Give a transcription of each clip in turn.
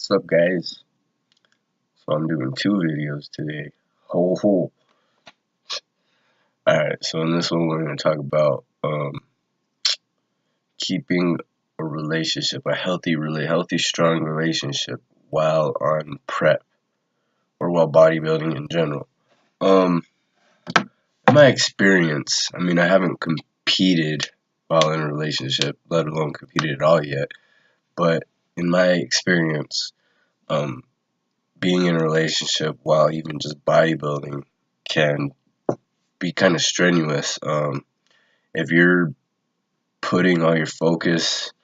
What's up, guys? So I'm doing two videos today. Ho ho. Alright, so in this one we're going to talk about keeping a relationship, a healthy, strong relationship while on prep or while bodybuilding in general. My experience, I mean, I haven't competed while in a relationship, let alone competed at all yet. But in my experience, being in a relationship while even just bodybuilding can be kind of strenuous. If you're putting all your focus,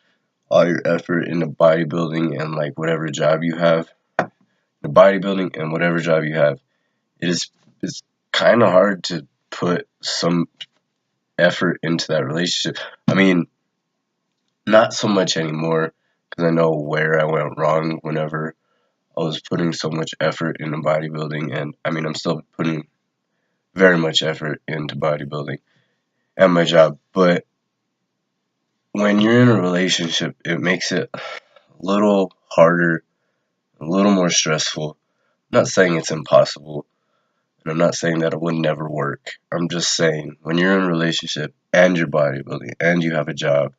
all your effort into bodybuilding and like whatever job you have, the bodybuilding and whatever job you have, it's kind of hard to put some effort into that relationship. I mean, not so much anymore because I know where I went wrong whenever I was putting so much effort into bodybuilding, and I mean, I'm still putting very much effort into bodybuilding and my job, but when you're in a relationship, it makes it a little harder, a little more stressful. I'm not saying it's impossible, and I'm not saying that it would never work. I'm just saying when you're in a relationship and you're bodybuilding and you have a job,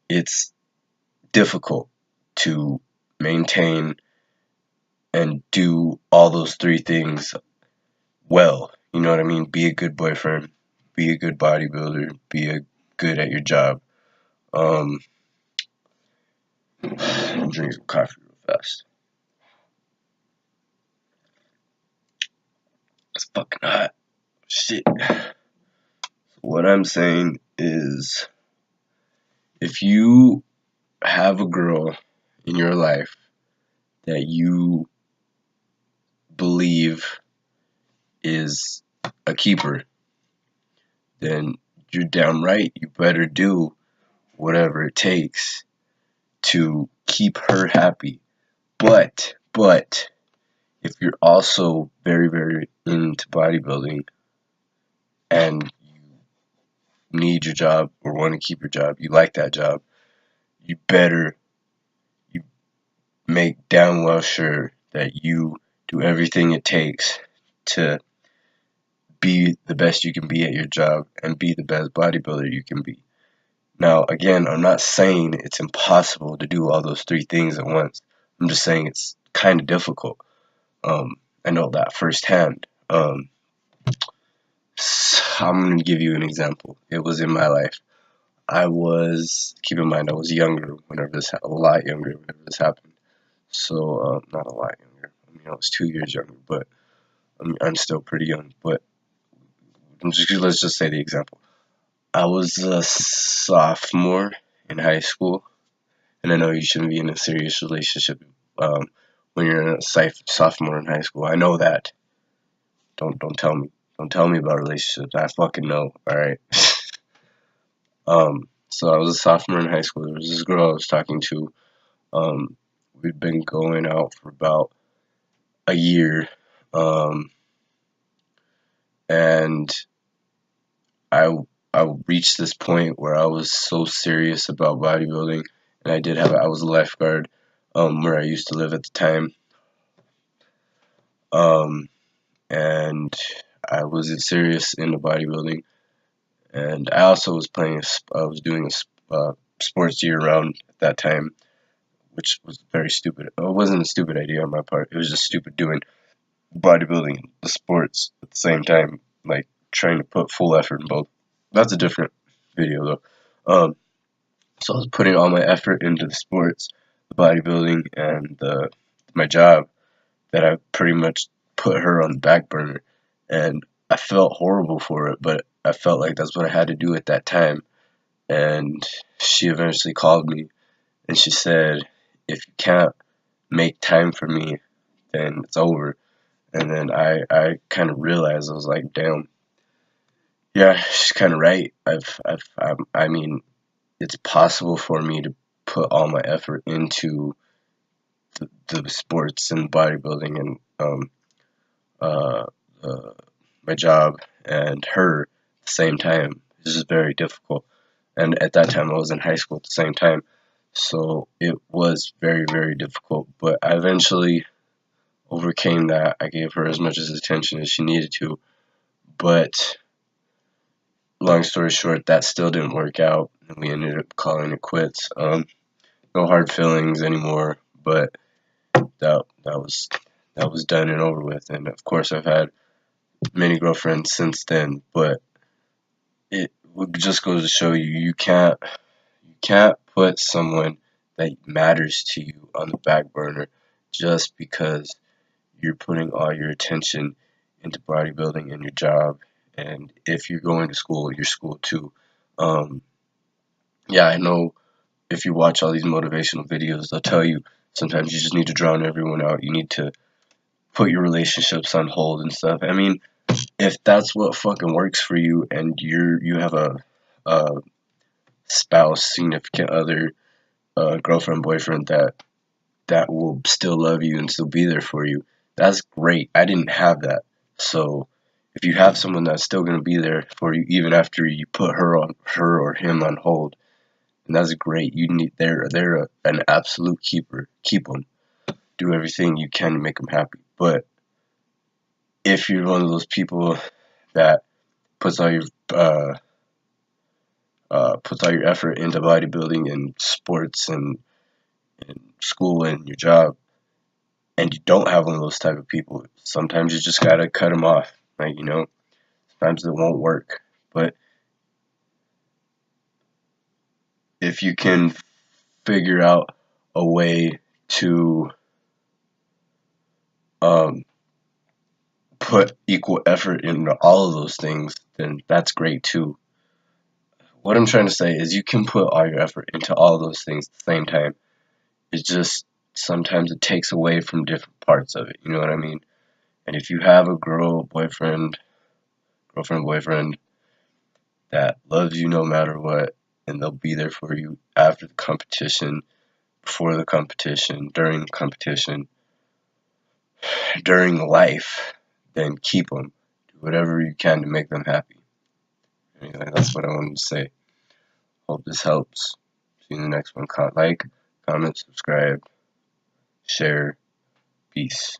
it's difficult to maintain and do all those three things well. You know what I mean? Be a good boyfriend, be a good bodybuilder, good at your job. Drink some coffee real fast. It's fucking hot. Shit. What I'm saying is, if you have a girl in your life that you believe is a keeper, then you're damn right you better do whatever it takes to keep her happy. But if you're also very, very into bodybuilding and you need your job or want to keep your job, you like that job, you better make damn well sure that you do everything it takes to be the best you can be at your job and be the best bodybuilder you can be. Now, again, I'm not saying it's impossible to do all those three things at once. I'm just saying it's kind of difficult. I know that firsthand. I'm going to give you an example. It was in my life. Keep in mind, I was younger whenever a lot younger whenever this happened. So, not a lot younger. I mean, I was 2 years younger, but I'm still pretty young. But let's just say the example. I was a sophomore in high school, and I know you shouldn't be in a serious relationship when you're a sophomore in high school. I know that. Don't tell me. Don't tell me about relationships. I fucking know. All right. So I was a sophomore in high school. There was this girl I was talking to. We'd been going out for about a year, and I reached this point where I was so serious about bodybuilding, and I was a lifeguard where I used to live at the time, and I was serious into bodybuilding, and I also was doing sports year round at that time, which was very stupid. It wasn't a stupid idea on my part. It was just stupid doing bodybuilding and the sports at the same time, like trying to put full effort in both. That's a different video though. So I was putting all my effort into the sports, the bodybuilding, and my job, that I pretty much put her on the back burner. And I felt horrible for it, but I felt like that's what I had to do at that time. And she eventually called me and she said, if you can't make time for me, then it's over. And then I kind of realized, I was like, damn, yeah, she's kind of right. I mean, it's possible for me to put all my effort into the sports and bodybuilding and uh, my job and her at the same time. This is very difficult. And at that time, I was in high school at the same time. So it was very, very difficult, but I eventually overcame that. I gave her as much as attention as she needed to, but long story short, that still didn't work out, and we ended up calling it quits. No hard feelings anymore, but that was done and over with. And of course, I've had many girlfriends since then, but it just goes to show you you can't put someone that matters to you on the back burner just because you're putting all your attention into bodybuilding and your job. And if you're going to school, your school too. Um, yeah, I know if you watch all these motivational videos, they'll tell you sometimes you just need to drown everyone out. You need to put your relationships on hold and stuff. I mean, if that's what fucking works for you, and you have a spouse, significant other, girlfriend, boyfriend that will still love you and still be there for you, that's great. I didn't have that, so if you have someone that's still gonna be there for you even after you put her or him on hold, and that's great. An absolute keeper. Keep them. Do everything you can to make them happy. But if you're one of those people that puts all your uh, puts all your effort into bodybuilding and sports and school and your job, and you don't have one of those type of people, sometimes you just gotta cut them off. Like, sometimes it won't work. But if you can figure out a way to um, put equal effort into all of those things, then that's great too. What I'm trying to say is you can put all your effort into all of those things at the same time. It's just sometimes it takes away from different parts of it. You know what I mean? And if you have a girlfriend, boyfriend that loves you no matter what, and they'll be there for you after the competition, before the competition, during the competition, during life, then keep them. Do whatever you can to make them happy. Anyway, that's what I wanted to say. Hope this helps. See you in the next one. Like, comment, subscribe, share. Peace.